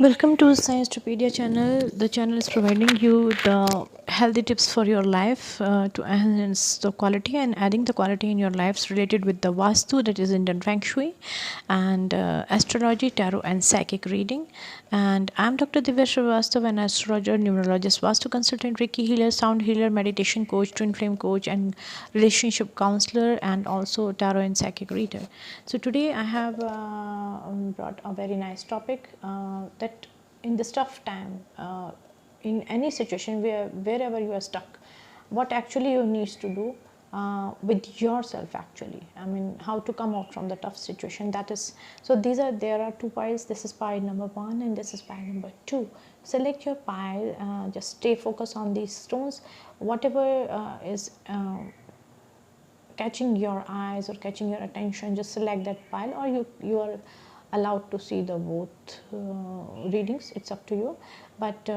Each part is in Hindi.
Welcome to Sciencepedia channel. The channel is providing you the healthy tips for your life to enhance the quality and adding the quality in your lives related with the Vastu, that is Indian Feng Shui, and astrology, tarot, and psychic reading. And I'm Dr. Divya Srivastava, an astrologer, numerologist, Vastu consultant, Reiki healer, sound healer, meditation coach, twin flame coach, and relationship counselor, and also tarot and psychic reader. So today I have brought a very nice topic that in this tough time, in any situation wherever you are stuck, what actually you need to do with yourself actually. I mean, how to come out from the tough situation. That is, so there are two piles. This is pile number 1 and this is pile number 2. Select your pile. Just stay focused on these stones. Whatever is catching your eyes or catching your attention, just select that pile, or you are allowed to see the both readings. It's up to you, but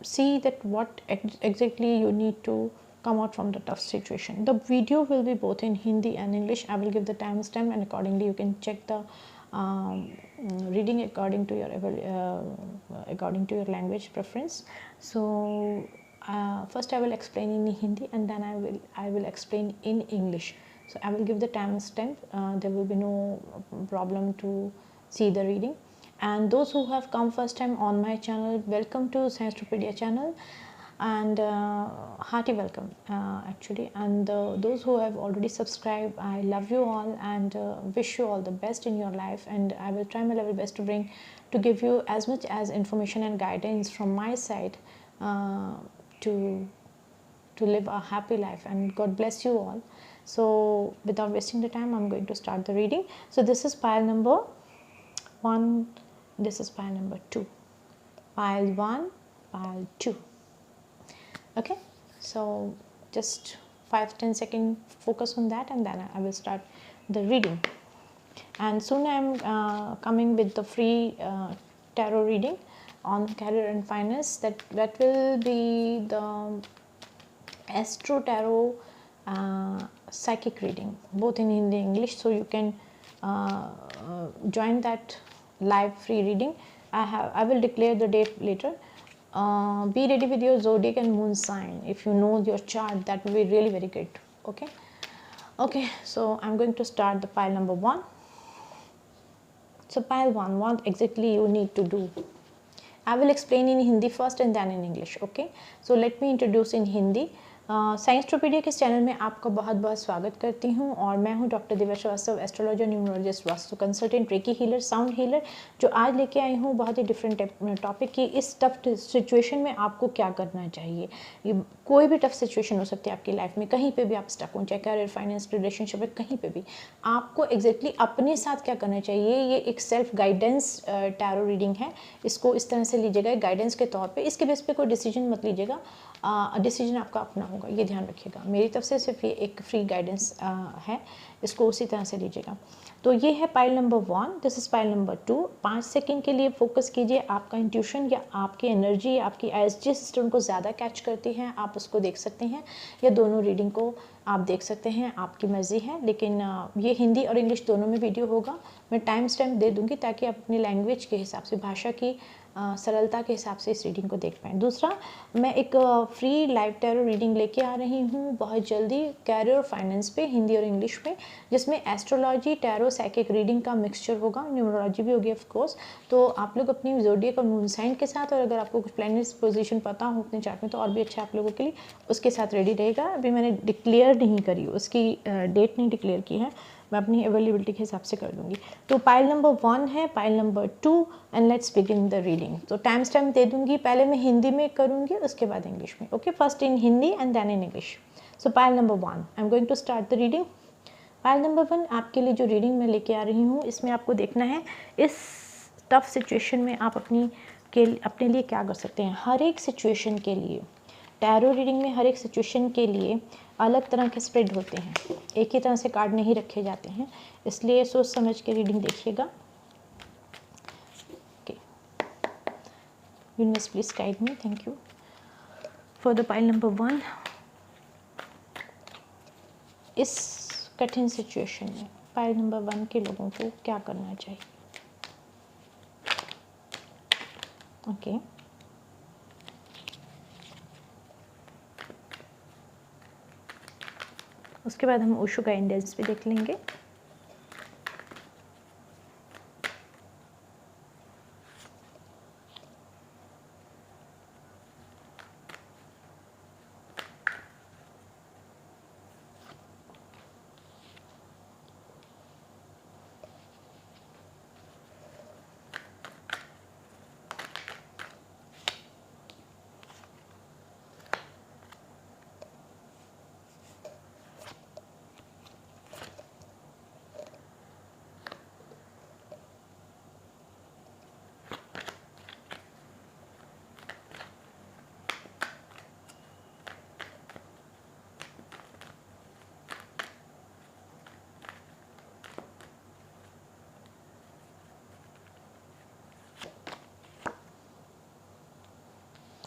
see that what exactly you need to come out from the tough situation. The video will be both in Hindi and English. I will give the timestamp, and accordingly you can check the reading according to your language preference. So first I will explain in Hindi, and then I will explain in English. So I will give the timestamp. There will be no problem to see the reading. And those who have come first time on my channel, welcome to Sciencepedia channel, and hearty welcome actually. And those who have already subscribed, I love you all and wish you all the best in your life. And I will try my level best to give you as much as information and guidance from my side to live a happy life, and God bless you all. So without wasting the time, I'm going to start the reading. So this is pile number 1, this is pile number 2, pile 1, pile 2. Okay, so just 5-10 second focus on that, and then I will start the reading. And soon I'm coming with the free tarot reading on career and finance. That will be the astro tarot psychic reading, both in Hindi and English. So you can join that live free reading. I will declare the date later. Be ready with your zodiac and moon sign. If you know your chart, that will be really very great. Okay, so I'm going to start the pile number 1. So pile 1, what exactly you need to do. I will explain in Hindi first and then in English. Okay, so let me introduce in Hindi. साइंसट्रोपीडिया के इस चैनल में आपका बहुत बहुत स्वागत करती हूं, और मैं हूं doctor Divya Srivastava, astrologer, numerologist, vastu consultant, reiki healer, sound healer, जो आज लेके आई हूं बहुत ही डिफरेंट टॉपिक की। इस टफ सिचुएशन में आपको क्या करना चाहिए। ये कोई भी टफ सिचुएशन हो सकती है आपकी लाइफ में, कहीं पे भी आप स्टक हो, चाहे करियर, फाइनेंस, रिलेशनशिप में, कहीं पे भी आपको एग्जैक्टली अपने साथ क्या करना चाहिए। ये एक सेल्फ गाइडेंस टैरो रीडिंग है। इसको इस तरह से लीजिएगा गाइडेंस के तौर पे। इसके बेस पे कोई डिसीजन मत लीजिएगा, डिसीजन आपका अपना होगा, ये ध्यान रखिएगा। मेरी तरफ से सिर्फ ये एक फ्री गाइडेंस है, इसको उसी तरह से लीजिएगा। तो ये है pile number 1, this is pile number 2। 5 second के लिए फोकस कीजिए। आपका इंट्यूशन या आपकी एनर्जी, आपकी आइज जिस सिस्टम को ज़्यादा कैच करती हैं, आप उसको देख सकते हैं, या दोनों रीडिंग को आप देख सकते हैं, आपकी मर्जी है। लेकिन ये हिंदी और इंग्लिश दोनों में वीडियो होगा। मैं टाइम स्टैम्प दे दूँगी ताकि आप अपनी लैंग्वेज के हिसाब से, भाषा की सरलता के हिसाब से इस रीडिंग को देख पाएँ। दूसरा, मैं एक फ्री लाइव टैरो रीडिंग लेके आ रही हूँ बहुत जल्दी, कैरियर और फाइनेंस पे, हिंदी और इंग्लिश में, जिसमें एस्ट्रोलॉजी, टैरो, साइकिक रीडिंग का मिक्सचर होगा, न्यूमरोलॉजी भी होगी ऑफ कोर्स। तो आप लोग अपनी ज़ोडिएक और मून साइन के साथ, और अगर आपको कुछ प्लैनेट्स पोजीशन पता हो अपने चार्ट में तो और भी अच्छा आप लोगों के लिए, उसके साथ रेडी रहेगा। अभी मैंने डिक्लेयर नहीं करी, उसकी डेट नहीं डिक्लेयर की है, मैं अपनी अवेलेबिलिटी के हिसाब से कर दूंगी। तो पाइल नंबर 1 है, pile number 2, and let's begin the reading. तो टाइम स्टैम्प दे दूंगी, पहले मैं हिंदी में करूंगी, उसके बाद इंग्लिश में। Okay, first in Hindi and then in English. So pile number 1, I am going to start the reading. Pile number 1 आपके लिए जो रीडिंग मैं लेके आ रही हूँ, इसमें आपको देखना है इस टफ सिचुएशन में आप अपने लिए क्या कर सकते हैं। हर एक सिचुएशन के लिए, टैरो रीडिंग में हर एक सिचुएशन के लिए अलग तरह के स्प्रेड होते हैं, एक ही तरह से कार्ड नहीं रखे जाते हैं, इसलिए सोच समझ के रीडिंग देखिएगा। Okay, universe please guide me, thank you. For the pile number 1, इस कठिन सिचुएशन में पाइल नंबर 1 के लोगों को क्या करना चाहिए। ओके, उसके बाद हम ओशो गाइडेंस भी देख लेंगे।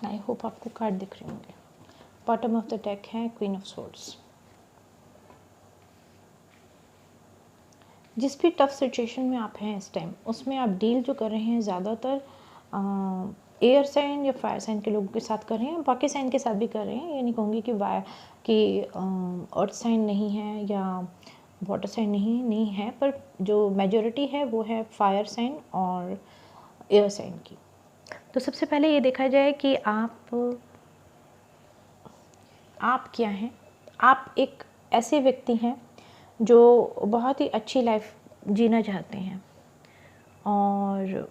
आई होप आपको कार्ड दिख रहे होंगे। बॉटम ऑफ द डेक है क्वीन ऑफ सोर्ड्स। जिस भी टफ सिचुएशन में आप हैं इस टाइम, उसमें आप डील जो कर रहे हैं ज़्यादातर एयर साइन या फायर साइन के लोगों के साथ कर रहे हैं, बाकी साइन के साथ भी कर रहे हैं। ये नहीं कहूँगी कि अर्थ साइन नहीं है या वाटर साइन नहीं है, पर जो मेजॉरिटी है वो है फायर साइन और एयर साइन की। तो सबसे पहले ये देखा जाए कि आप क्या हैं। आप एक ऐसे व्यक्ति हैं जो बहुत ही अच्छी लाइफ जीना चाहते हैं और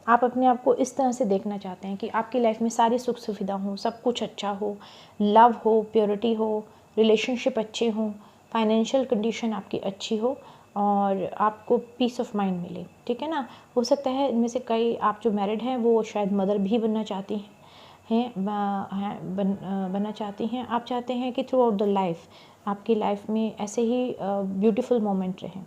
आप अपने आप को इस तरह से देखना चाहते हैं कि आपकी लाइफ में सारी सुख सुविधा हो, सब कुछ अच्छा हो, लव हो, प्योरिटी हो, रिलेशनशिप अच्छे हों, फाइनेंशियल कंडीशन आपकी अच्छी हो और आपको पीस ऑफ माइंड मिले। ठीक है ना। हो सकता है इनमें से कई आप जो मैरिड हैं वो शायद मदर भी बनना चाहती बनना चाहती हैं। आप चाहते हैं कि थ्रू आउट द लाइफ आपकी लाइफ में ऐसे ही ब्यूटीफुल मोमेंट रहें।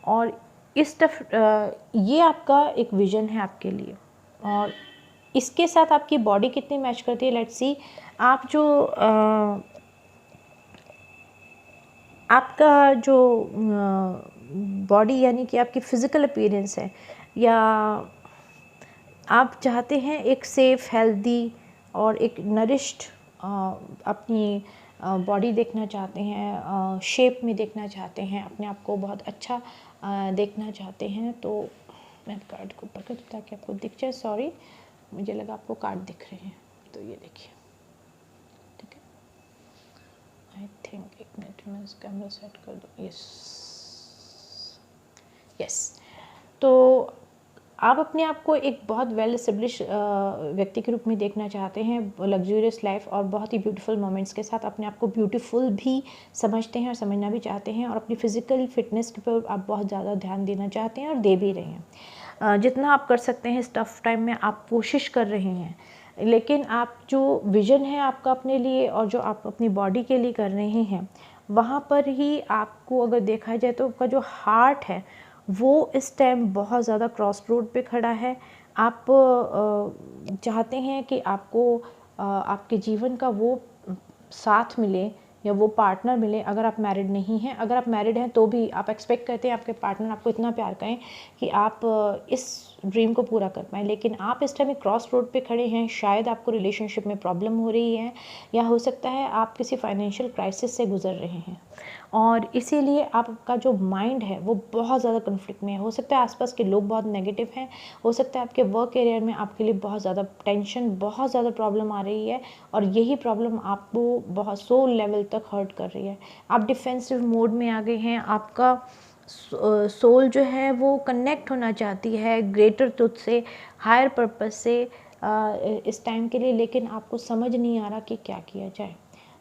और ये आपका एक विज़न है आपके लिए और इसके साथ आपकी बॉडी कितनी मैच करती है, लेट्स सी। आप जो आपका जो बॉडी यानी कि आपकी फ़िज़िकल अपीयरेंस है, या आप चाहते हैं एक सेफ़, हेल्दी और एक नरिश्ड अपनी बॉडी देखना चाहते हैं, शेप में देखना चाहते हैं, अपने आप को बहुत अच्छा देखना चाहते हैं। तो मैं कार्ड को ऊपर कर दूँ ताकि आपको दिख जाए। सॉरी, मुझे लगा आपको कार्ड दिख रहे हैं। तो ये देखिए, ठीक है। आई थिंक एक मिनट में कैमरा सेट कर दूँ। यस। तो आप अपने आप को एक बहुत वेल एस्टेब्लिश व्यक्ति के रूप में देखना चाहते हैं, लग्जूरियस लाइफ और बहुत ही ब्यूटीफुल मोमेंट्स के साथ अपने आप को ब्यूटीफुल भी समझते हैं और समझना भी चाहते हैं और अपनी फ़िज़िकल फिटनेस पर आप बहुत ज़्यादा ध्यान देना चाहते हैं और दे भी रहे हैं। जितना आप कर सकते हैं इस टफ टाइम में आप कोशिश कर रहे हैं, लेकिन आप जो विज़न है आपका अपने लिए और जो आप अपनी बॉडी के लिए कर रहे हैं, वहाँ पर ही आपको अगर देखा जाए तो आपका जो हार्ट है वो इस टाइम बहुत ज़्यादा क्रॉस रोड पे खड़ा है। आप चाहते हैं कि आपको आपके जीवन का वो साथ मिले या वो पार्टनर मिले। अगर आप मैरिड नहीं हैं, अगर आप मैरिड हैं तो भी आप एक्सपेक्ट करते हैं आपके पार्टनर आपको इतना प्यार करें कि आप इस ड्रीम को पूरा कर पाएँ, लेकिन आप इस टाइम एक क्रॉस रोड पे खड़े हैं। शायद आपको रिलेशनशिप में प्रॉब्लम हो रही है या हो सकता है आप किसी फाइनेंशियल क्राइसिस से गुजर रहे हैं और इसीलिए आपका जो माइंड है वो बहुत ज़्यादा कन्फ्लिक्ट में है। हो सकता है आसपास के लोग बहुत नेगेटिव हैं, हो सकता है आपके वर्क एरिया में आपके लिए बहुत ज़्यादा टेंशन, बहुत ज़्यादा प्रॉब्लम आ रही है और यही प्रॉब्लम आपको बहुत सोल लेवल तक हर्ट कर रही है। आप डिफेंसिव मोड में आ गए हैं। आपका सोल जो है वो कनेक्ट होना चाहती है ग्रेटर ट्रुथ से, हायर पर्पस से इस टाइम के लिए, लेकिन आपको समझ नहीं आ रहा कि क्या किया जाए।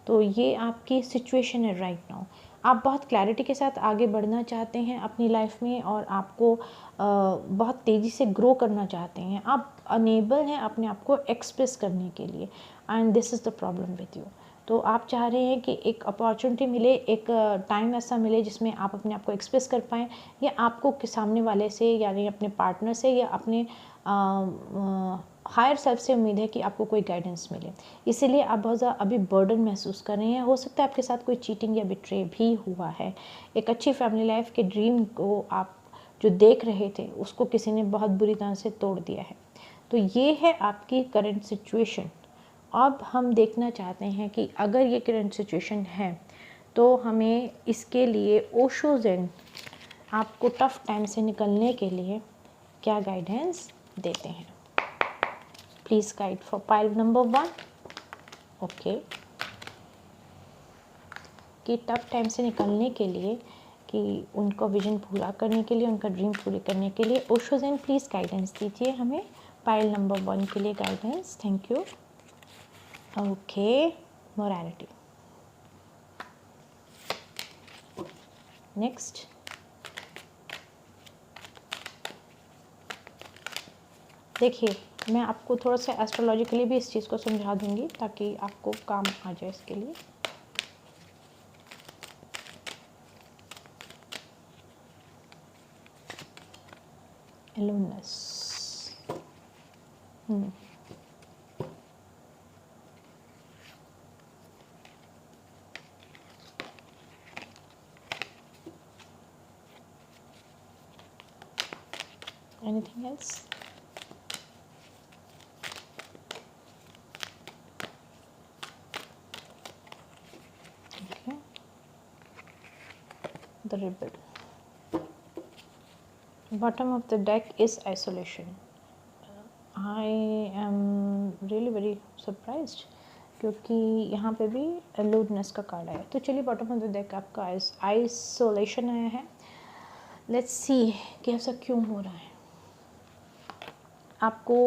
तो ये आपकी सिचुएशन है राइट नाउ। आप बहुत क्लैरिटी के साथ आगे बढ़ना चाहते हैं अपनी लाइफ में और आपको बहुत तेज़ी से ग्रो करना चाहते हैं। आप अनेबल हैं अपने आप को एक्सप्रेस करने के लिए and this is the problem with you. तो आप चाह रहे हैं कि एक अपॉर्चुनिटी मिले, एक टाइम ऐसा मिले जिसमें आप अपने आप को एक्सप्रेस कर पाएँ, या आपको सामने वाले से यानी अपने पार्टनर से या अपने हायर सेल्फ से उम्मीद है कि आपको कोई गाइडेंस मिले। इसीलिए आप बहुत ज़्यादा अभी बर्डन महसूस कर रहे हैं। हो सकता है आपके साथ कोई चीटिंग या बिट्रे भी हुआ है। एक अच्छी फैमिली लाइफ के ड्रीम को आप जो देख रहे थे उसको किसी ने बहुत बुरी तरह से तोड़ दिया है। तो ये है आपकी करंट सिचुएशन। अब हम देखना चाहते हैं कि अगर ये करंट सिचुएशन है तो हमें इसके लिए ओशो ज़ेन आपको टफ टाइम से निकलने के लिए क्या गाइडेंस देते हैं। Please guide for pile number 1। Okay, कि टफ टाइम से निकलने के लिए, कि उनका विजन पूरा करने के लिए, उनका ड्रीम पूरे करने के लिए ओशो ज़ेन प्लीज़ गाइडेंस दीजिए हमें पाइल नंबर 1 के लिए guidance. Thank you. Okay, morality. Next, देखिए मैं आपको थोड़ा सा एस्ट्रोलॉजिकली भी इस चीज़ को समझा दूंगी ताकि आपको काम आ जाए इसके लिए। एलोनस, anything else? The rebel. Bottom of the deck is isolation. I am really very surprised क्योंकि यहाँ पे भी अलोननेस का कार्ड आया। तो चलिए बॉटम ऑफ द डेक आपका आइसोलेशन आया है। लेट्स सी कि ऐसा क्यों हो रहा है। आपको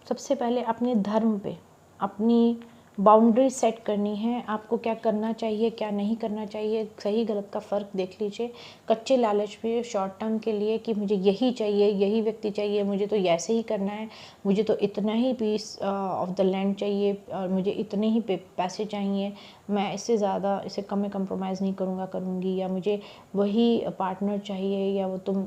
सबसे पहले अपने धर्म पे अपनी बाउंड्री सेट करनी है। आपको क्या करना चाहिए, क्या नहीं करना चाहिए, सही गलत का फ़र्क देख लीजिए। कच्चे लालच में शॉर्ट टर्म के लिए कि मुझे यही चाहिए, यही व्यक्ति चाहिए, मुझे तो ऐसे ही करना है, मुझे तो इतना ही पीस ऑफ द लैंड चाहिए और मुझे इतने ही पैसे चाहिए, मैं इससे ज़्यादा इससे कम में कंप्रोमाइज़ नहीं करूँगी, या मुझे वही पार्टनर चाहिए, या वो तुम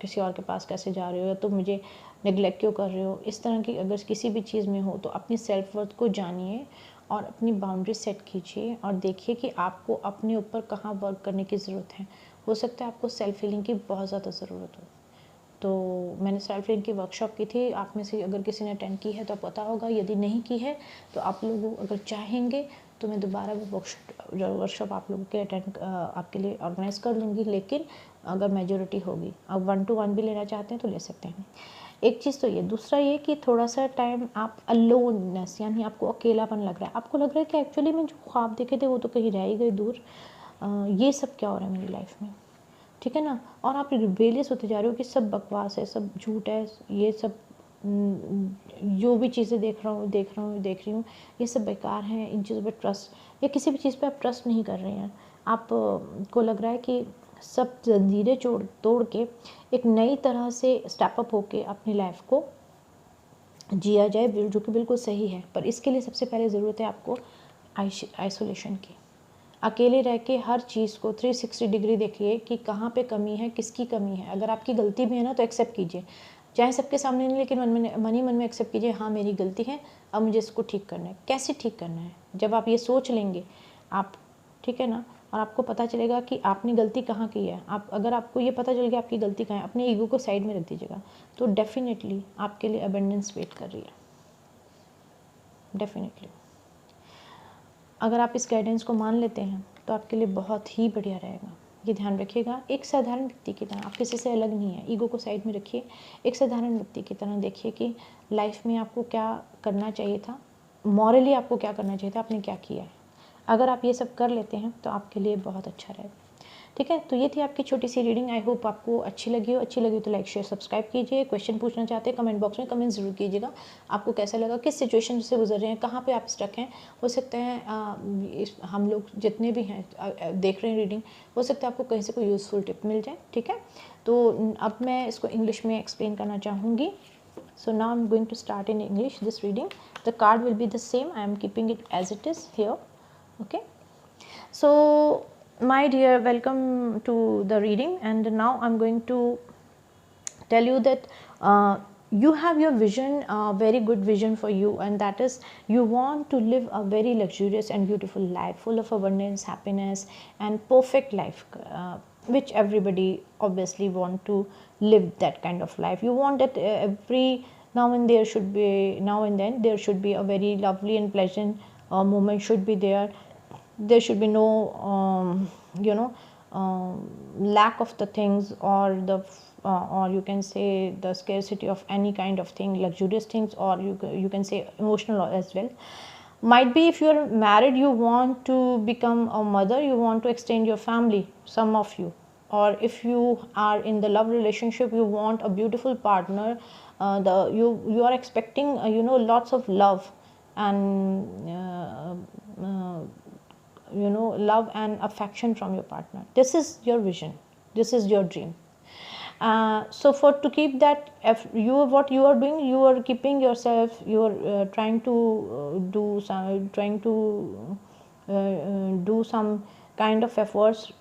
किसी और के पास कैसे जा रहे हो, या तुम मुझे नेगलेक्ट क्यों कर रहे हो। इस तरह की अगर किसी भी चीज़ में हो तो अपनी सेल्फ वर्थ को जानिए और अपनी बाउंड्री सेट कीजिए और देखिए कि आपको अपने ऊपर कहाँ वर्क करने की ज़रूरत है। हो सकता है आपको सेल्फ हीलिंग की बहुत ज़्यादा ज़रूरत हो। तो मैंने सेल्फ हीलिंग की वर्कशॉप की थी, आप में से अगर किसी ने अटेंड की है तो पता होगा, यदि नहीं की है तो आप लोग अगर चाहेंगे तो मैं दोबारा वो वर्कशॉप आप लोगों के अटेंड आपके लिए ऑर्गेनाइज़ कर लूँगी। लेकिन अगर मेजोरिटी होगी, अब 1-to-1 भी लेना चाहते हैं तो ले सकते हैं। एक चीज़ तो ये, दूसरा ये कि थोड़ा सा टाइम आप अलोननेस यानी आपको अकेलापन लग रहा है, आपको लग रहा है कि एक्चुअली मैं जो ख्वाब देखे थे वो तो कहीं रह ही गए दूर, ये सब क्या हो रहा है मेरी लाइफ में, ठीक है ना। और आप रिबेलियस होते जा रहे हो कि सब बकवास है, सब झूठ है, ये सब जो भी चीज़ें देख रही हूँ ये सब बेकार हैं, इन चीज़ों पे ट्रस्ट, या किसी भी चीज़ पे आप ट्रस्ट नहीं कर रहे हैं। आप को लग रहा है कि सब जंजीरें तोड़ के एक नई तरह से स्टेप अप होके अपनी लाइफ को जिया जाए, जो कि बिल्कुल सही है। पर इसके लिए सबसे पहले ज़रूरत है आपको आइसोलेशन की। अकेले रह के हर चीज़ को 360 डिग्री देखिए कि कहाँ पे कमी है, किसकी कमी है। अगर आपकी गलती भी है ना तो एक्सेप्ट कीजिए, चाहे सबके सामने नहीं, लेकिन मन ही मन में एक्सेप्ट कीजिए, हाँ मेरी गलती है, अब मुझे इसको ठीक करना है। कैसे ठीक करना है, जब आप ये सोच लेंगे आप, ठीक है ना, और आपको पता चलेगा कि आपने गलती कहाँ की है, आप अगर आपको ये पता चल गया आपकी गलती कहाँ है, अपने ईगो को साइड में रख दीजिएगा, तो डेफिनेटली आपके लिए अबेंडेंस वेट कर रही है, डेफिनेटली। अगर आप इस गाइडेंस को मान लेते हैं तो आपके लिए बहुत ही बढ़िया रहेगा। ये ध्यान रखिएगा, एक साधारण व्यक्ति की तरह, आप किसी से अलग नहीं है, ईगो को साइड में रखिए, एक साधारण व्यक्ति की तरह देखिए कि लाइफ में आपको क्या करना चाहिए था, मॉरली आपको क्या करना चाहिए था, आपने क्या किया है। अगर आप ये सब कर लेते हैं तो आपके लिए बहुत अच्छा रहेगा, ठीक है। तो ये थी आपकी छोटी सी रीडिंग, आई होप आपको अच्छी लगी हो तो लाइक शेयर सब्सक्राइब कीजिए। क्वेश्चन पूछना चाहते हैं कमेंट बॉक्स में कमेंट ज़रूर कीजिएगा, आपको कैसा लगा, किस सिचुएशन से गुजर रहे हैं, कहाँ पे आप स्टक हैं। हो सकता है हम लोग जितने भी हैं देख रहे हैं रीडिंग, हो सकता है आपको कहीं से कोई यूज़फुल टिप मिल जाए, ठीक है। तो अब मैं इसको इंग्लिश में एक्सप्लेन करना चाहूँगी। So now I'm going to start in English this reading. The card will be the same. I am keeping it as it is here. Okay. So my dear, welcome to the reading, and now I'm going to tell you that you have your vision, very good vision for you, and that is you want to live a very luxurious and beautiful life full of abundance, happiness and perfect life, which everybody obviously want to live that kind of life. You want that every now and then there should be a very lovely and pleasant moment should be there. There should be no you know lack of the things, or the or you can say the scarcity of any kind of thing, luxurious things, or you can say emotional as well. Might be if you're married, you want to become a mother, you want to extend your family, some of you. Or if you are in the love relationship, you want a beautiful partner, you are expecting lots of love and love and affection from your partner. This is your vision, this is your dream. So for to keep that, if you what you are doing, you are keeping yourself, you are trying to do some kind of efforts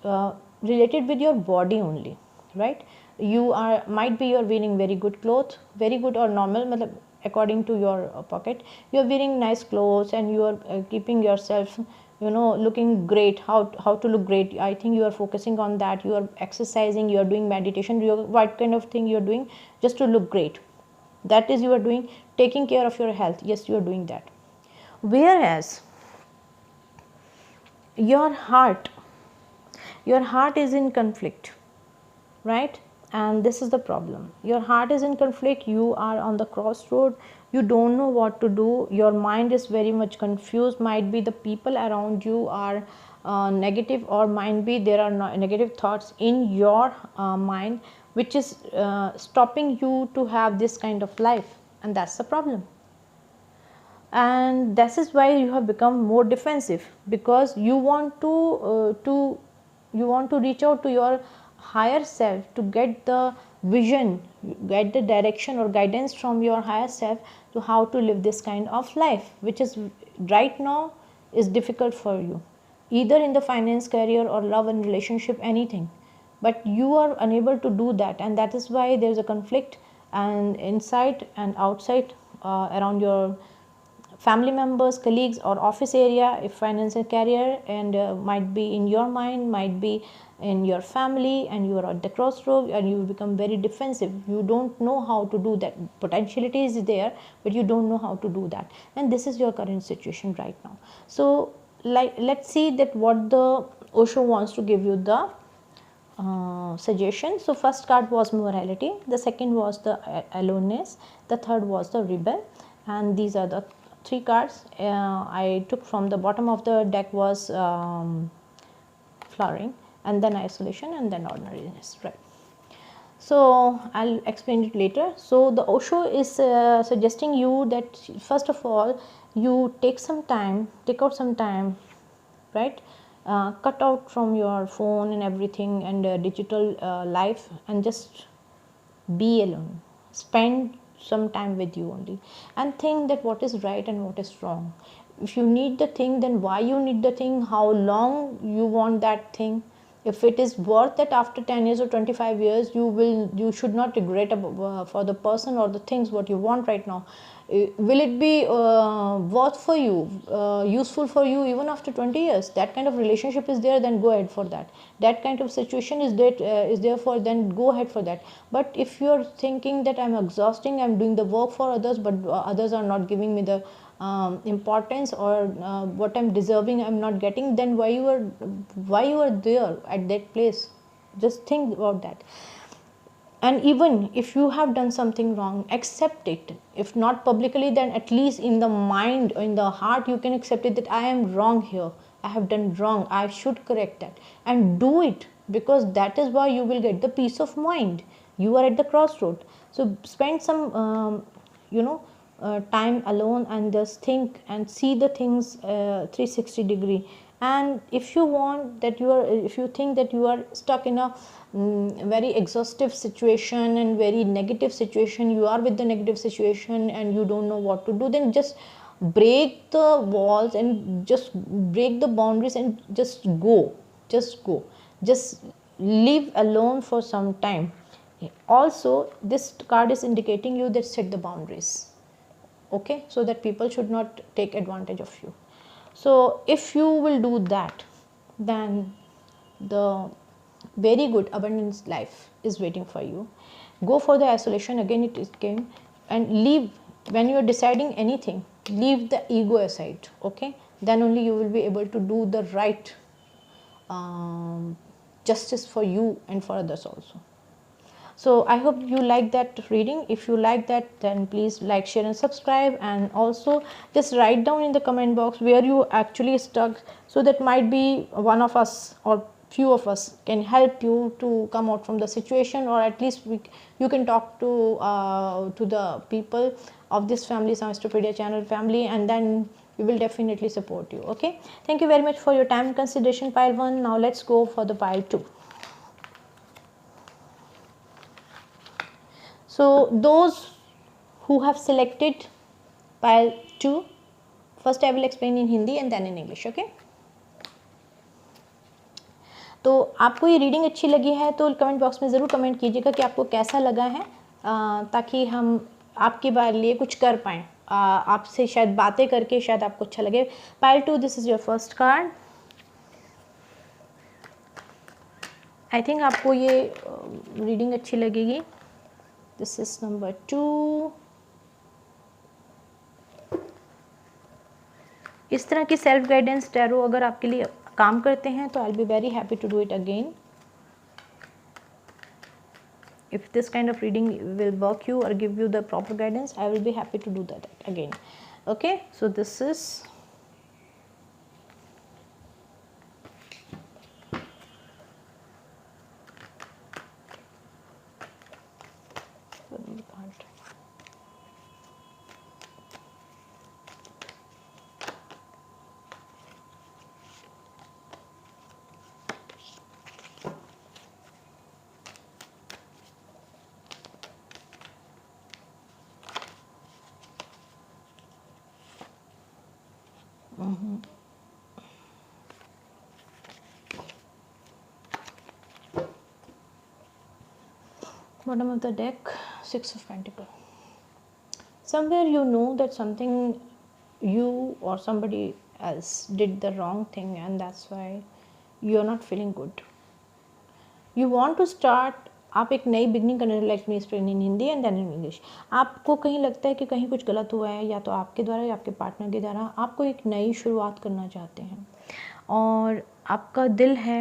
related with your body only, right? You are, might be you're wearing very good clothes, very good or normal, according to your pocket, you're wearing nice clothes and you are keeping yourself looking great. How to look great, I think you are focusing on that. You are exercising, you are doing meditation, what kind of thing you are doing just to look great. That is, you are doing, taking care of your health. Yes, you are doing that. Whereas your heart is in conflict, right? And this is the problem. Your heart is in conflict, you are on the crossroad, you don't know what to do, your mind is very much confused. Might be the people around you are negative, or might be there are negative thoughts in your mind, which is stopping you to have this kind of life, and that's the problem. And this is why you have become more defensive, because you want to reach out to your higher self to get the vision, get the direction or guidance from your higher self to how to live this kind of life, which is right now is difficult for you, either in the finance, career, or love and relationship, anything. But you are unable to do that, and that is why there is a conflict, and inside and outside, around your family members, colleagues, or office area, if finance and career, and might be in your mind, might be in your family, and you are at the crossroad and you become very defensive. You don't know how to do that. Potentiality is there, but you don't know how to do that, and this is your current situation right now. So let's see that what the Osho wants to give you the suggestion. So first card was morality, the second was the aloneness, the third was the rebel, and these are the three cards I took from the bottom of the deck was flowering, and then isolation, and then ordinariness, right? So I'll explain it later. So the Osho is suggesting you that first of all you take out some time, right? Cut out from your phone and everything and digital life, and just be alone. Spend some time with you only, and think that what is right and what is wrong. If you need the thing, then why you need the thing, how long you want that thing. If it is worth it after 10 years or 25 years, you should not regret for the person or the things what you want right now. Will it be worth for you, useful for you even after 20 years? That kind of relationship is there, then go ahead for that. That kind of situation is there for, then go ahead for that. But if you're thinking that I'm exhausting, I'm doing the work for others, but others are not giving me the importance, or what I'm deserving I'm not getting, then why you are there at that place? Just think about that. And even if you have done something wrong, accept it. If not publicly, then at least in the mind or in the heart you can accept it, that I am wrong here, I have done wrong, I should correct that, and do it, because that is why you will get the peace of mind. You are at the crossroad. So spend some time alone and just think and see the things 360 degree. And if you want that if you think that you are stuck in a very exhaustive situation and very negative situation, you are with the negative situation and you don't know what to do, then just break the walls and just break the boundaries and just go, just live alone for some time. Also, this card is indicating you that set the boundaries, okay, so that people should not take advantage of you. So if you will do that, then the very good abundance life is waiting for you. Go for the isolation, again it came, and leave, when you are deciding anything, leave the ego aside, okay? Then only you will be able to do the right justice for you and for others also. So I hope you like that reading. If you like that, then please like, share and subscribe, and also just write down in the comment box where you actually stuck, so that might be one of us or few of us can help you to come out from the situation, or at least you can talk to the people of this family, Samistopedia channel family, and then we will definitely support you. Okay, thank you very much for your time and consideration, pile 1. Now let's go for the pile 2. So those who have selected pile 2, first I will explain in Hindi and then in English, okay? तो आपको ये रीडिंग अच्छी लगी है तो कमेंट बॉक्स में ज़रूर कमेंट कीजिएगा कि आपको कैसा लगा है, ताकि हम आपके लिए कुछ कर पाएँ, आपसे शायद बातें करके शायद आपको अच्छा लगे. Pile 2, this is your first card. I think आपको ये रीडिंग अच्छी लगेगी. This is number 2. इस तरह की सेल्फ गाइडेंस टैरो अगर आपके लिए काम करते हैं तो I will be very happy to do it again. If this kind of reading will work you or give you the proper guidance, I will be happy to do that again. Okay, so this is bottom of the deck, 6 of Pentacles. Somewhere you know that something you or somebody else did the wrong thing, and that's why you are not feeling good. You want to start, आप एक नई बिगनिंग करने, like me explain in Hindi and then in English. आपको कहीं लगता है कि कहीं कुछ गलत हुआ है, या तो आपके द्वारा या आपके पार्टनर के द्वारा. आपको एक नई शुरुआत करना चाहते हैं और आपका दिल है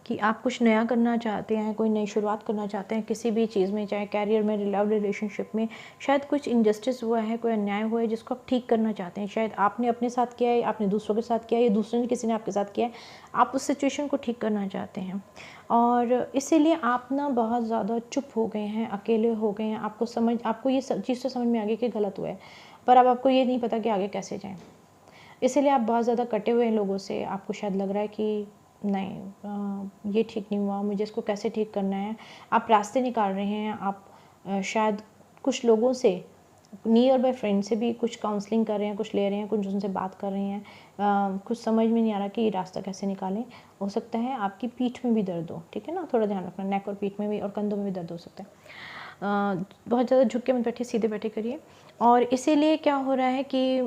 कि आप कुछ नया करना चाहते हैं, कोई नई शुरुआत करना चाहते हैं किसी भी चीज़ में, चाहे कैरियर में, लव रिलेशनशिप में. शायद कुछ इनजस्टिस हुआ है, कोई अन्याय हुआ है जिसको आप ठीक करना चाहते हैं. शायद आपने अपने साथ किया है, आपने दूसरों के साथ किया है, या दूसरे ने किसी ने आपके साथ किया है. आप उस सिचुएशन को ठीक करना चाहते हैं और इसीलिए आप ना बहुत ज़्यादा चुप हो गए हैं, अकेले हो गए हैं. आपको ये सब चीज़ तो समझ में आ गई कि गलत हुआ है, पर अब आपको ये नहीं पता कि आगे कैसे जाएँ. इसीलिए आप बहुत ज़्यादा कटे हुए हैं लोगों से. आपको शायद लग रहा है कि नहीं, ये ठीक नहीं हुआ, मुझे इसको कैसे ठीक करना है. आप रास्ते निकाल रहे हैं. आप शायद कुछ लोगों से, नियर बाय फ्रेंड से भी कुछ काउंसलिंग कर रहे हैं, कुछ ले रहे हैं, कुछ उनसे बात कर रहे हैं. कुछ समझ में नहीं आ रहा कि ये रास्ता कैसे निकालें. हो सकता है आपकी पीठ में भी दर्द हो, ठीक है ना, थोड़ा ध्यान रखना. नेक और पीठ में भी और कंधों में भी दर्द हो सकता है. बहुत ज़्यादा झुक के मत बैठिए, सीधे बैठे करिए. और इसीलिए क्या हो रहा है कि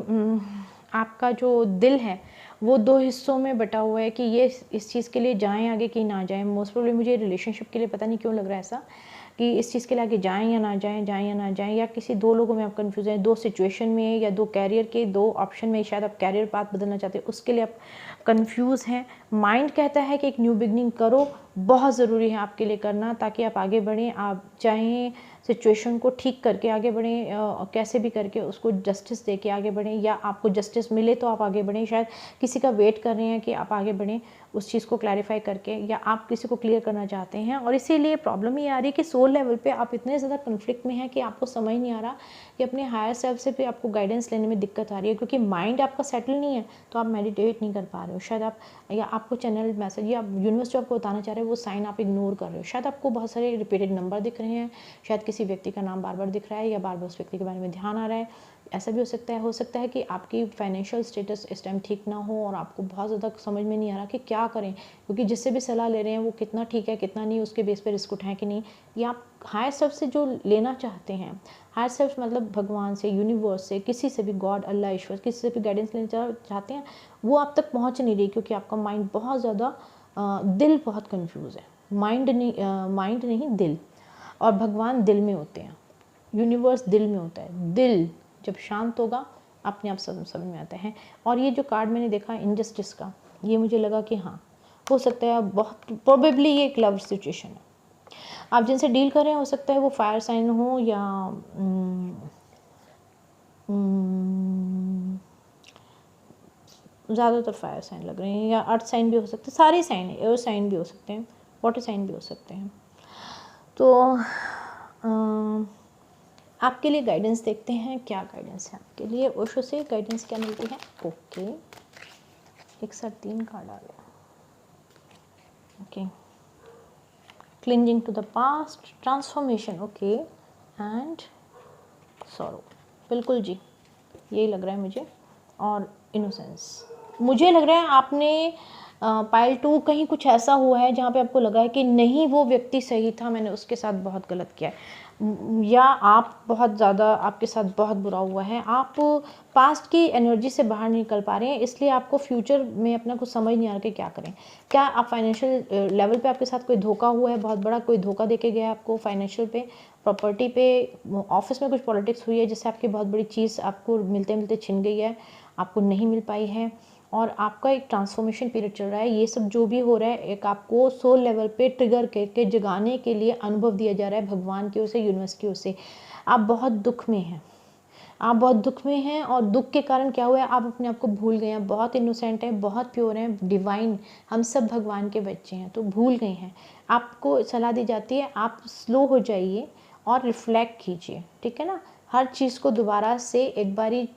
आपका जो दिल है वो 2 हिस्सों में बटा हुआ है कि ये इस चीज़ के लिए जाएं आगे कि ना जाएं. मोस्ट प्रॉब्लम मुझे रिलेशनशिप के लिए पता नहीं क्यों लग रहा है ऐसा, कि इस चीज़ के लिए आगे जाएं या ना जाएं, जाएं या ना जाएं, या किसी 2 लोगों में आप कंफ्यूज हैं, 2 सिचुएशन में, या 2 कैरियर के 2 ऑप्शन में. शायद आप कैरियर पाथ बदलना चाहते हैं, उसके लिए आप कंफ्यूज हैं. माइंड कहता है कि एक न्यू बिगनिंग करो, बहुत ज़रूरी है आपके लिए करना, ताकि आप आगे बढ़ें. आप चाहें सिचुएशन को ठीक करके आगे बढ़ें, कैसे भी करके उसको जस्टिस दे के आगे बढ़ें, या आपको जस्टिस मिले तो आप आगे बढ़ें. शायद किसी का वेट कर रहे हैं कि आप आगे बढ़ें उस चीज़ को क्लैरिफाई करके, या आप किसी को क्लियर करना चाहते हैं. और इसीलिए प्रॉब्लम ये आ रही है कि सोल लेवल पे आप इतने ज़्यादा कन्फ्लिक्ट में हैं कि आपको समझ नहीं आ रहा कि अपने हायर सेल्फ से भी आपको गाइडेंस लेने में दिक्कत आ रही है, क्योंकि माइंड आपका सेटल नहीं है, तो आप मेडिटेट नहीं कर पा रहे हो. शायद आप, या आपको चैनल मैसेज या यूनिवर्स जो आपको बताना चाह रहे हैं वो साइन आप इग्नोर कर रहे हो. शायद आपको बहुत सारे रिपीटेड नंबर दिख रहे हैं, शायद किसी व्यक्ति का नाम बार बार दिख रहा है, या बार बार उस व्यक्ति के बारे में ध्यान आ रहा है. ऐसा भी हो सकता है कि आपकी फाइनेंशियल स्टेटस इस टाइम ठीक ना हो और आपको बहुत ज़्यादा समझ में नहीं आ रहा कि क्या करें, क्योंकि जिससे भी सलाह ले रहे हैं वो कितना ठीक है कितना नहीं, उसके बेस पर रिस्क उठाएं कि नहीं. या आप हायर सेल्फ से जो लेना चाहते हैं, हायर सेल्फ मतलब भगवान से, यूनिवर्स से, किसी से भी, गॉड, अल्लाह, ईश्वर, किसी से भी गाइडेंस लेना चाहते हैं, वो आप तक पहुँच नहीं रही, क्योंकि आपका माइंड बहुत ज़्यादा, दिल बहुत कन्फ्यूज़ है. माइंड नहीं दिल, और भगवान दिल में होते हैं, यूनिवर्स दिल में होता है। दिल जब शांत होगा अपने आप समझ में आता है। और ये जो कार्ड मैंने देखा इनजस्टिस का, ये मुझे लगा कि हाँ हो सकता है बहुत प्रोबेबली ये एक लव सिचुएशन है। आप जिनसे डील कर रहे हैं हो सकता है वो फायर साइन हो या ज़्यादातर फायर साइन लग रहे हैं, या अर्थ साइन भी हो सकते हैं, सारे साइन, एयर साइन भी हो सकते हैं, वाटर साइन भी हो सकते हैं। तो आपके लिए गाइडेंस देखते हैं, क्या गाइडेंस है आपके लिए, ओशो से गाइडेंस क्या मिलती है। ओके, एक साथ 3 कार्ड आ गया। Okay, cleansing to the past, transformation, okay, and sorrow, बिल्कुल जी यही लग रहा है मुझे। और इनोसेंस, मुझे लग रहा है आपने पाइल 2 कहीं कुछ ऐसा हुआ है जहाँ पे आपको लगा है कि नहीं वो व्यक्ति सही था, मैंने उसके साथ बहुत गलत किया है, या आप बहुत ज़्यादा, आपके साथ बहुत बुरा हुआ है, आप पास्ट की एनर्जी से बाहर नहीं निकल पा रहे हैं, इसलिए आपको फ्यूचर में अपना कुछ समझ नहीं आ रहा कि क्या करें। क्या आप फाइनेंशियल लेवल पे आपके साथ कोई धोखा हुआ है, बहुत बड़ा कोई धोखा देके गया है आपको, फाइनेंशियल पे, प्रॉपर्टी पे, ऑफिस में कुछ पॉलिटिक्स हुई है जिससे आपकी बहुत बड़ी चीज़ आपको मिलते मिलते छिन गई है, आपको नहीं मिल पाई है, और आपका एक ट्रांसफॉर्मेशन पीरियड चल रहा है। ये सब जो भी हो रहा है एक आपको सोल लेवल पे ट्रिगर करके जगाने के लिए अनुभव दिया जा रहा है भगवान की ओर से, यूनिवर्स की ओर से। आप बहुत दुख में हैं, आप बहुत दुख में हैं, और दुख के कारण क्या हुआ है, आप अपने आप को भूल गए हैं, बहुत इनोसेंट हैं, बहुत प्योर हैं, डिवाइन, हम सब भगवान के बच्चे हैं, तो भूल गए हैं। आपको सलाह दी जाती है आप स्लो हो जाइए और रिफ्लेक्ट कीजिए, ठीक है ना, हर चीज़ को दोबारा से एक बारी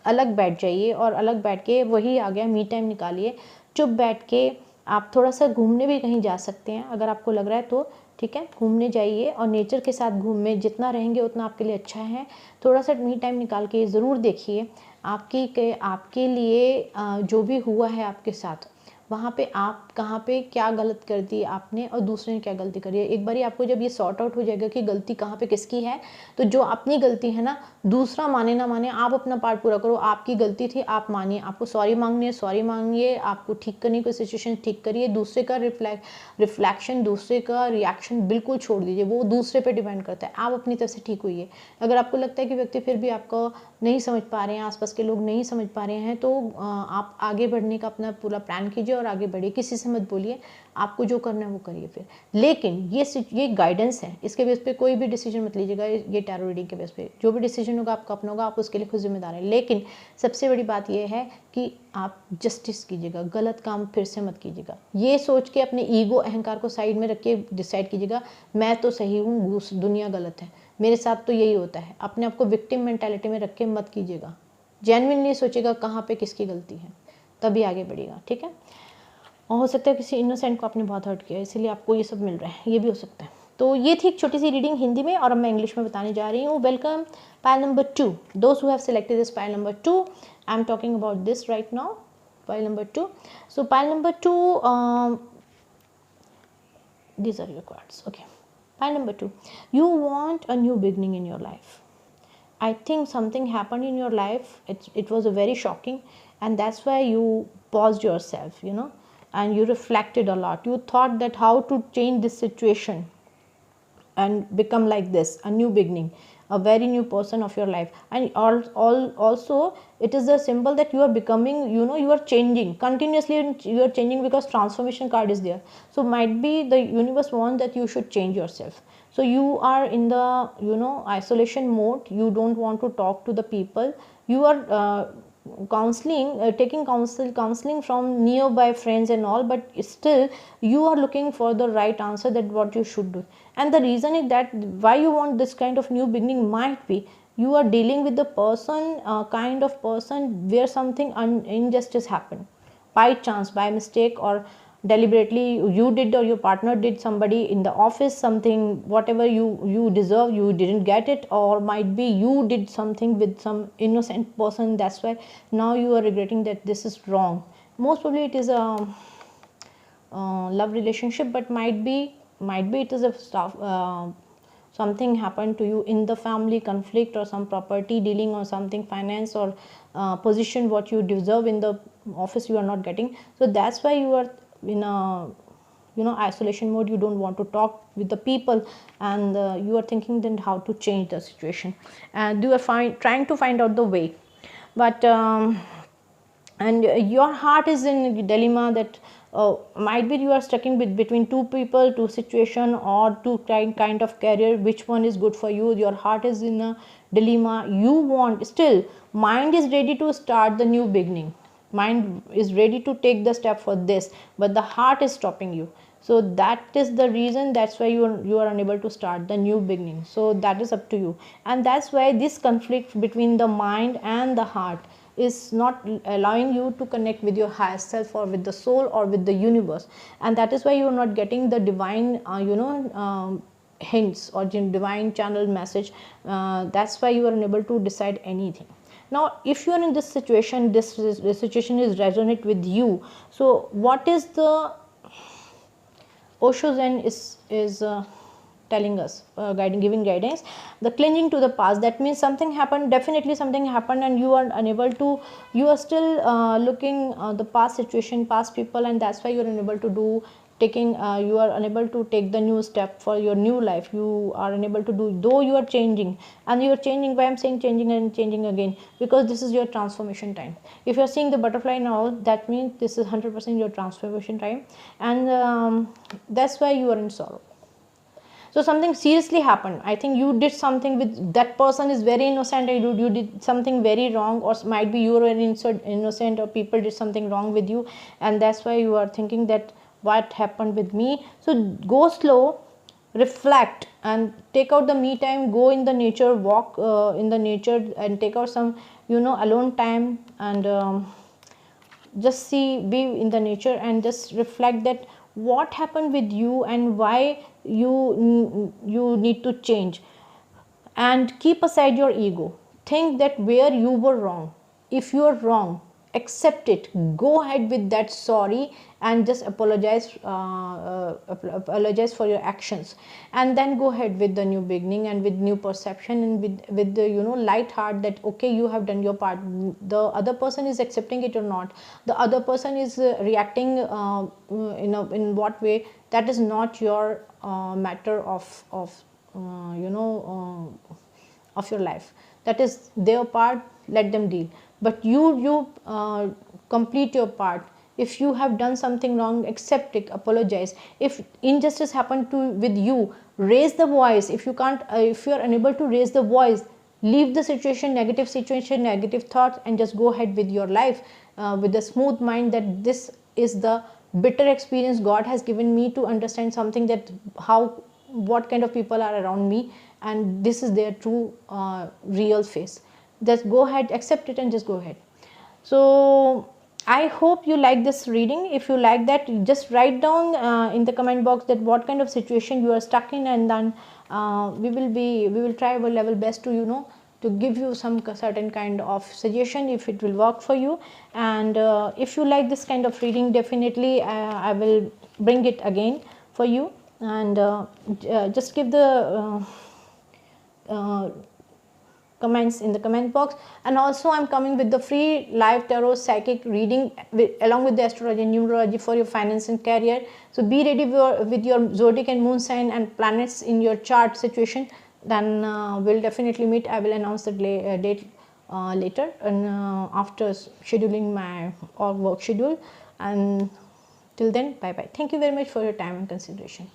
अलग बैठ जाइए, और अलग बैठ के, वही आ गया मी टाइम निकालिए, चुप बैठ के आप थोड़ा सा घूमने भी कहीं जा सकते हैं अगर आपको लग रहा है तो, ठीक है, घूमने जाइए और नेचर के साथ घूमें, जितना रहेंगे उतना आपके लिए अच्छा है। थोड़ा सा मी टाइम निकाल के ज़रूर देखिए आपके लिए जो भी हुआ है आपके साथ, वहाँ पे आप कहाँ पे क्या गलत कर दी आपने और दूसरे ने क्या गलती करी है। एक बारी आपको जब ये सॉर्ट आउट हो जाएगा कि गलती कहाँ पे किसकी है, तो जो अपनी गलती है ना, दूसरा माने ना माने, आप अपना पार्ट पूरा करो, आपकी गलती थी आप मानिए, आपको सॉरी मांगनी है सॉरी मांगिए, आपको ठीक करनी कोई सिचुएशन ठीक करिए, दूसरे का रिफ्लेक्शन, दूसरे का रिएक्शन बिल्कुल छोड़ दीजिए, वो दूसरे पे डिपेंड करता है, आप अपनी तरफ से ठीक होइए। अगर आपको लगता है कि व्यक्ति फिर भी आपको नहीं समझ पा रहे हैं, आसपास के लोग नहीं समझ पा रहे हैं, तो आप आगे बढ़ने का अपना पूरा प्लान कीजिए और आगे बढ़िए, किसी से मत बोलिए, आपको जो करना है वो करिए फिर। लेकिन ये गाइडेंस है, इसके बेस पे कोई भी डिसीजन मत लीजिएगा, ये टैरो रीडिंग के बेस पे जो भी डिसीजन होगा आपका अपना होगा, आप उसके लिए खुद जिम्मेदार हैं। लेकिन सबसे बड़ी बात ये है कि आप जस्टिस कीजिएगा, गलत काम फिर से मत कीजिएगा, ये सोच के अपने ईगो अहंकार को साइड में रख के डिसाइड कीजिएगा मैं तो सही हूँ दुनिया गलत है, मेरे साथ तो यही होता है। अपने आप को विक्टिम मेंटालिटी में रख के मत कीजिएगा, जेन्युइनली सोचिएगा कहाँ पे किसकी गलती है, तभी आगे बढ़िएगा, ठीक है। और हो सकता है किसी इनोसेंट को आपने बहुत हर्ट किया इसीलिए आपको ये सब मिल रहा है, ये भी हो सकता है। तो ये थी एक छोटी सी रीडिंग हिंदी में, और अब मैं इंग्लिश में बताने जा रही हूँ। Welcome pile number 2, those who have selected this pile number 2, I am talking about this right now, pile number 2। So pile number 2, these are your cards, okay. Pile number 2, you want a new beginning in your life. I think something happened in your life, it was a very shocking, and that's why you paused yourself, and you reflected a lot, you thought that how to change this situation and become like this, a new beginning, a very new person of your life. And also it is a symbol that you are becoming, you are changing continuously, you are changing because transformation card is there. So might be the universe wants that you should change yourself. So you are in the isolation mode, you don't want to talk to the people, you are taking counseling from nearby friends and all, but still you are looking for the right answer, that what you should do. And the reason is that why you want this kind of new beginning might be you are dealing with the person, kind of person where something injustice happened by chance, by mistake, or deliberately you did, or your partner did, somebody in the office, something whatever you deserve, you didn't get it, or might be you did something with some innocent person, that's why now you are regretting that this is wrong. Most probably it is a love relationship, but might be it is a stuff, something happened to you in the family conflict, or some property dealing, or something finance, or position what you deserve in the office you are not getting. So that's why you are in a isolation mode, you don't want to talk with the people, and you are thinking then how to change the situation, and you are trying to find out the way. But and your heart is in a dilemma that might be you are stuck in between two people, two situation, or two kind of career. Which one is good for you? Your heart is in a dilemma. You want, still mind is ready to start the new beginning, mind is ready to take the step for this, but the heart is stopping you. So that is the reason, that's why you are unable to start the new beginning. So that is up to you, and that's why this conflict between the mind and the heart is not allowing you to connect with your higher self, or with the soul, or with the universe. And that is why you are not getting the divine hints or divine channel message. That's why you are unable to decide anything. Now if you are in this situation, this situation is resonate with you. So what is the Osho Zen is telling us, giving guidance? The clinging to the past, that means something happened, definitely something happened, and you are unable to, you are still looking the past situation, past people, and that's why you are unable to do taking you are unable to take the new step for your new life. You are unable to do, though you are changing, and you are changing. Why I'm saying changing and changing again? Because this is your transformation time. If you are seeing the butterfly now, that means this is 100% your transformation time, and that's why you are in sorrow. So something seriously happened. I think you did something with that person is very innocent, and you did something very wrong, or might be you were very innocent, or people did something wrong with you, and that's why you are thinking that what happened with me. So go slow, reflect, and take out the me time. Go in the nature, walk in the nature, and take out some alone time, and just be in the nature, and just reflect that what happened with you, and why you need to change. And keep aside your ego. Think that where you were wrong. If you are wrong, accept it, go ahead with that sorry, and just apologize for your actions, and then go ahead with the new beginning, and with new perception, and with the light heart, that okay, you have done your part. The other person is accepting it or not, the other person is reacting in what way, that is not your matter of of your life. That is their part, let them deal. But you complete your part. If you have done something wrong, accept it, apologize. If injustice happened to with you, raise the voice. If you can't if you are unable to raise the voice, leave the situation, negative thoughts, and just go ahead with your life with a smooth mind, that this is the bitter experience God has given me to understand something, that how what kind of people are around me, and this is their true real face. Just go ahead, accept it, and just go ahead. So I hope you like this reading. If you like that, just write down in the comment box that what kind of situation you are stuck in, and then we will try our level best to to give you some certain kind of suggestion if it will work for you. And if you like this kind of reading, definitely I will bring it again for you. And just give the comments in the comment box. And also I'm coming with the free live tarot psychic reading along with the astrology and numerology for your finance and career. So be ready with your zodiac and moon sign and planets in your chart situation. Then we'll definitely meet. I will announce the date later, and after scheduling my work schedule. And till then, bye bye. Thank you very much for your time and consideration.